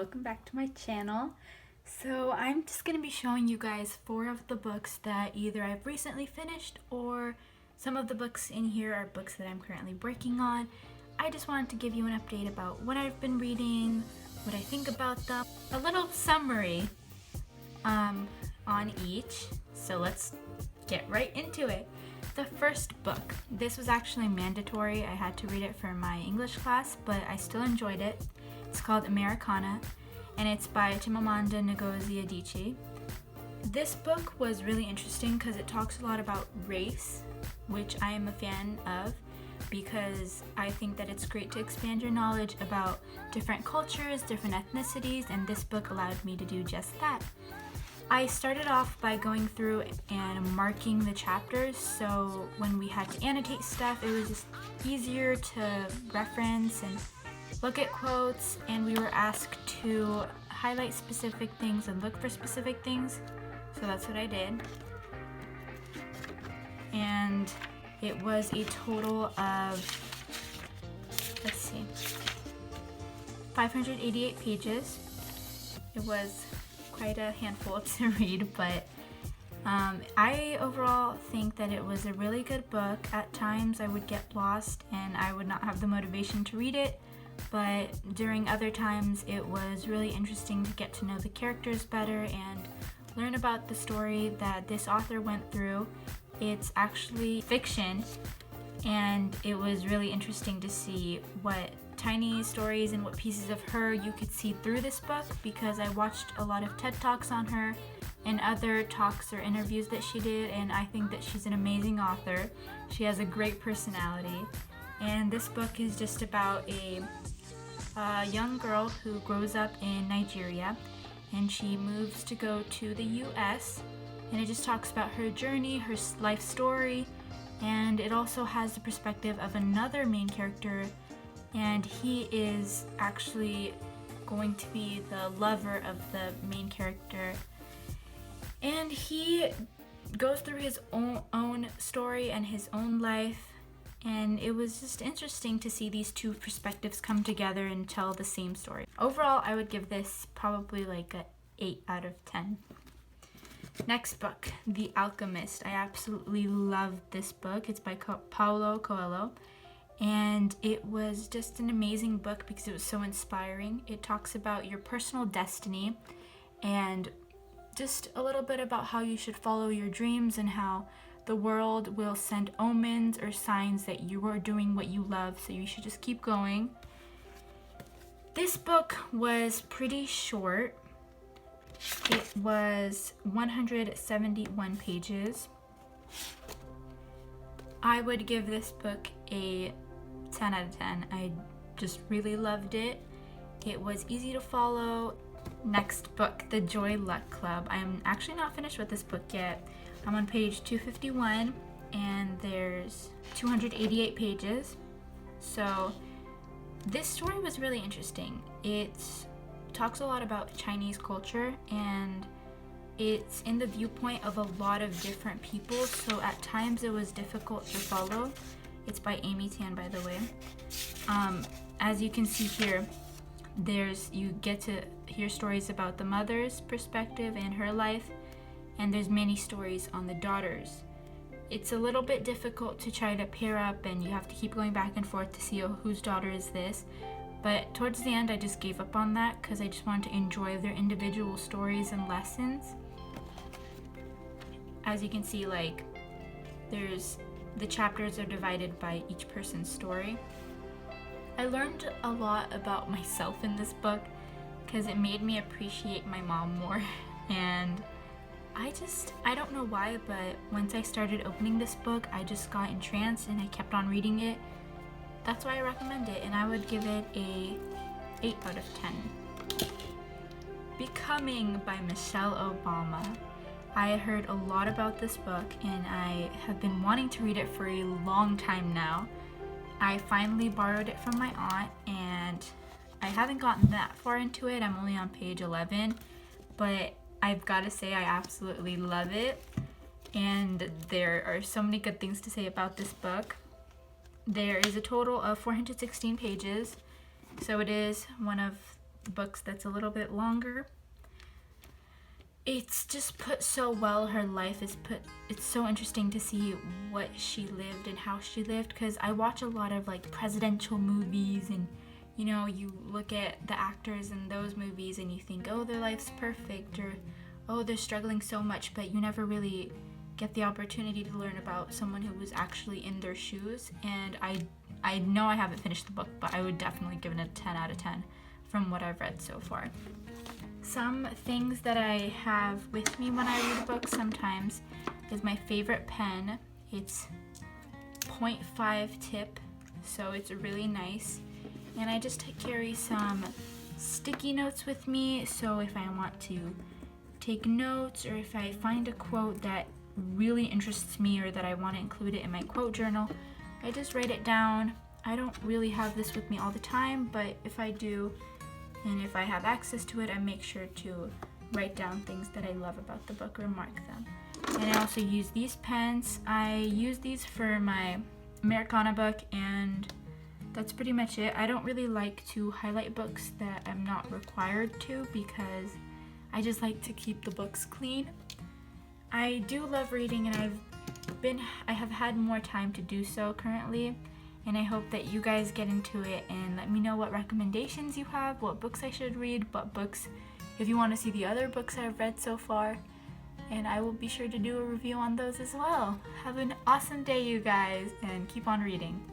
welcome back to my channel. So I'm just going to be showing you guys 4 of the books that either I've recently finished or some of the books in here are books that I'm currently working on. I just wanted to give you an update about what I've been reading, what I think about them, a little summary on each. So let's get right into it. The first book, this was actually mandatory. I had to read it for my English class, but I still enjoyed it. It's called Americanah, and it's by Chimimanda, Ngozi, Adichie. This book was really interesting because it talks a lot about race, which I am a fan of because I think that it's great to expand your knowledge about different cultures, different ethnicities, and this book allowed me to do just that. I started off by going through and marking the chapters, so when we had to annotate stuff, it was just easier to reference and look at quotes, and we were asked to highlight specific things and look for specific things, so that's what I did. And it was a total of, let's see, 588 pages. It was quite a handful to read, but I overall think that it was a really good book. At times I would get lost and I would not have the motivation to read it, but during other times it was really interesting to get to know the characters better and learn about the story that this author went through. It's actually fiction, and it was really interesting to see what tiny stories and what pieces of her you could see through this book, because I watched a lot of TED Talks on her and other talks or interviews that she did, and I think that she's an amazing author. She has a great personality, and this book is just about a young girl who grows up in Nigeria, and she moves to go to the US, and it just talks about her journey, her life story, and it also has the perspective of another main character, and he is actually going to be the lover of the main character, and he goes through his own story and his own life, and it was just interesting to see these two perspectives come together and tell the same story. Overall, I would give this probably like a 8 out of 10. Next book, The Alchemist. I absolutely loved this book. It's by Paulo, Coelho, and it was just an amazing book because it was so inspiring. It talks about your personal destiny and just a little bit about how you should follow your dreams and how the world will send omens or signs that you are doing what you love, so you should just keep going. This book was pretty short. It was 171 pages. I would give this book a 10 out of 10. I just really loved it. It was easy to follow. Next book, The Joy Luck Club. I'm actually not finished with this book yet. I'm on page 251 and there's 288 pages. So this story was really interesting. It talks a lot about Chinese culture, and it's in the viewpoint of a lot of different people, so at times it was difficult to follow. It's by Amy Tan, by the way. As you can see here, you get to hear stories about the mother's perspective and her life, and there's many stories on the daughters. It's a little bit difficult to try to pair up, and you have to keep going back and forth to see whose daughter is this. But towards the end, I just gave up on that because I just wanted to enjoy their individual stories and lessons. As you can see, like, the chapters are divided by each person's story. I learned a lot about myself in this book because it made me appreciate my mom more. And I don't know why, but once I started opening this book, I just got entranced and I kept on reading it. That's why I recommend it, and I would give it a 8 out of 10. Becoming by Michelle Obama. I heard a lot about this book, and I have been wanting to read it for a long time now. I finally borrowed it from my aunt, and I haven't gotten that far into it. I'm only on page 11, but I've got to say I absolutely love it, and there are so many good things to say about this book. There is a total of 416 pages, so it is one of books that's a little bit longer. It's just put so well. Her life is put, it's so interesting to see what she lived and how she lived, because I watch a lot of like presidential movies, and you know, you look at the actors in those movies and you think, oh, their life's perfect, or oh, they're struggling so much, but you never really get the opportunity to learn about someone who was actually in their shoes. And I know I haven't finished the book, but I would definitely give it a 10 out of 10 from what I've read so far. Some things that I have with me when I read a book sometimes is my favorite pen. It's 0.5 tip, so it's really nice. And I just carry some sticky notes with me, so if I want to take notes, or if I find a quote that really interests me or that I want to include it in my quote journal, I just write it down. I don't really have this with me all the time, but if I do, and if I have access to it, I make sure to write down things that I love about the book or mark them. And I also use these pens. I use these for my Americanah book, and that's pretty much it. I don't really like to highlight books that I'm not required to, because I just like to keep the books clean. I do love reading, and I have had more time to do so currently, and I hope that you guys get into it and let me know what recommendations you have, what books I should read, what books, if you want to see the other books I've read so far, and I will be sure to do a review on those as well. Have an awesome day, you guys, and keep on reading.